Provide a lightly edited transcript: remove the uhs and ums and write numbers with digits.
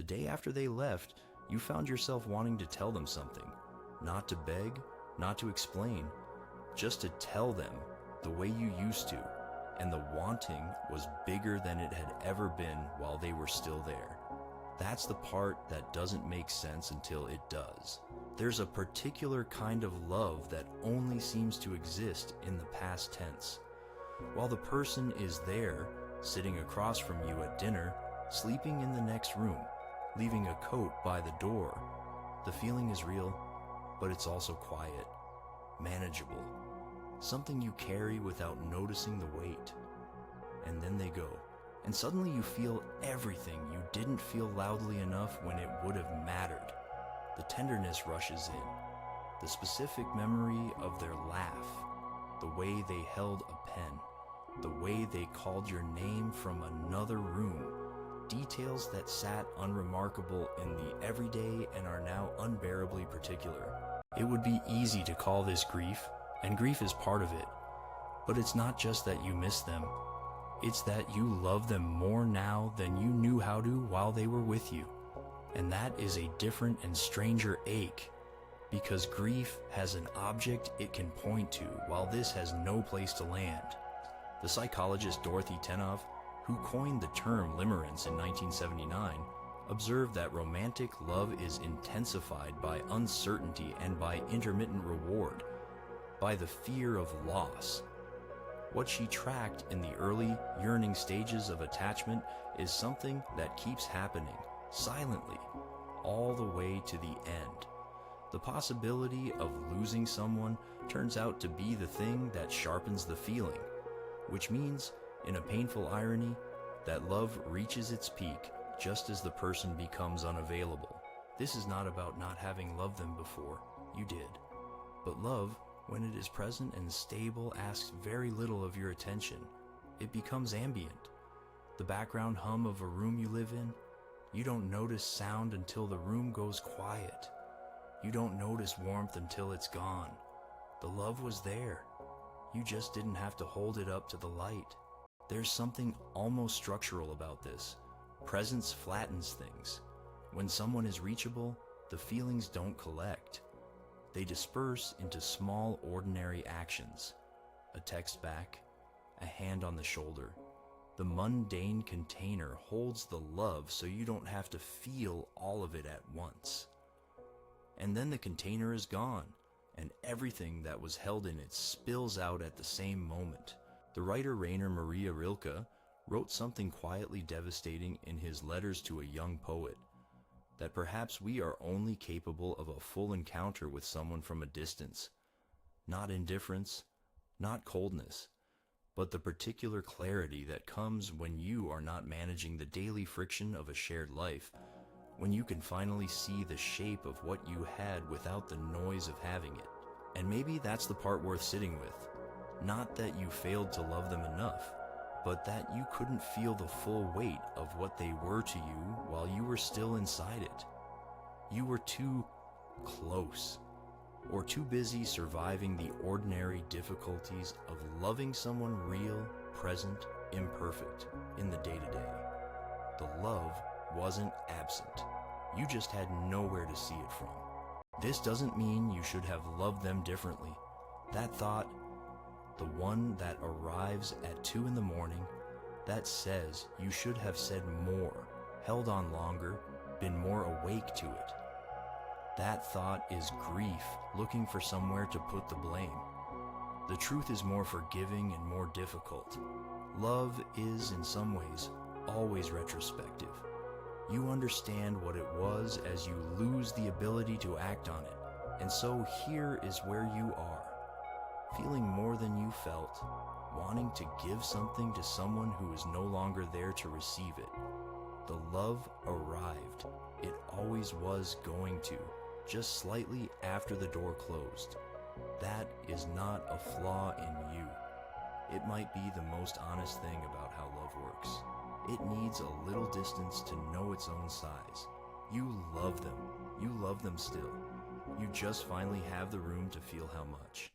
day after they left, you found yourself wanting to tell them something. Not to beg, not to explain, just to tell them the way you used to, and the wanting was bigger than it had ever been while they were still there. That's the part that doesn't make sense until it does. There's a particular kind of love that only seems to exist in the past tense. While the person is there, sitting across from you at dinner, sleeping in the next room, leaving a coat by the door, the feeling is real, but it's also quiet, manageable, something you carry without noticing the weight. And then they go, and suddenly you feel everything you didn't feel loudly enough when it would have mattered. The tenderness rushes in, the specific memory of their laugh, the way they held a pen, the way they called your name from another room, details that sat unremarkable in the everyday and are now unbearably particular. It would be easy to call this grief, and grief is part of it. But it's not just that you miss them. It's that you love them more now than you knew how to while they were with you. And that is a different and stranger ache, because grief has an object it can point to, while this has no place to land. The psychologist Dorothy Tennov, who coined the term limerence in 1979, observed that romantic love is intensified by uncertainty and by intermittent reward, by the fear of loss. What she tracked in the early, yearning stages of attachment is something that keeps happening, silently, all the way to the end. The possibility of losing someone turns out to be the thing that sharpens the feeling, which means, in a painful irony, that love reaches its peak just as the person becomes unavailable. This is not about not having loved them before, you did. But love, when it is present and stable, asks very little of your attention. It becomes ambient. The background hum of a room you live in. You don't notice sound until the room goes quiet. You don't notice warmth until it's gone. The love was there. You just didn't have to hold it up to the light. There's something almost structural about this. Presence flattens things. When someone is reachable, the feelings don't collect. They disperse into small, ordinary actions. A text back, a hand on the shoulder. The mundane container holds the love so you don't have to feel all of it at once. And then the container is gone, and everything that was held in it spills out at the same moment. The writer Rainer Maria Rilke wrote something quietly devastating in his Letters to a Young Poet, that perhaps we are only capable of a full encounter with someone from a distance. Not indifference, not coldness, but the particular clarity that comes when you are not managing the daily friction of a shared life, when you can finally see the shape of what you had without the noise of having it. And maybe that's the part worth sitting with. Not that you failed to love them enough, but that you couldn't feel the full weight of what they were to you while you were still inside it. You were too close, or too busy surviving the ordinary difficulties of loving someone real, present, imperfect in the day-to-day. The love wasn't absent. You just had nowhere to see it from. This doesn't mean you should have loved them differently. That thought, the one that arrives at 2 in the morning, that says you should have said more, held on longer, been more awake to it. That thought is grief looking for somewhere to put the blame. The truth is more forgiving and more difficult. Love is, in some ways, always retrospective. You understand what it was as you lose the ability to act on it. And so here is where you are, feeling more than you felt, wanting to give something to someone who is no longer there to receive it. The love arrived. It always was going to, just slightly after the door closed. That is not a flaw in you. It might be the most honest thing about how love works. It needs a little distance to know its own size. You love them. You love them still. You just finally have the room to feel how much.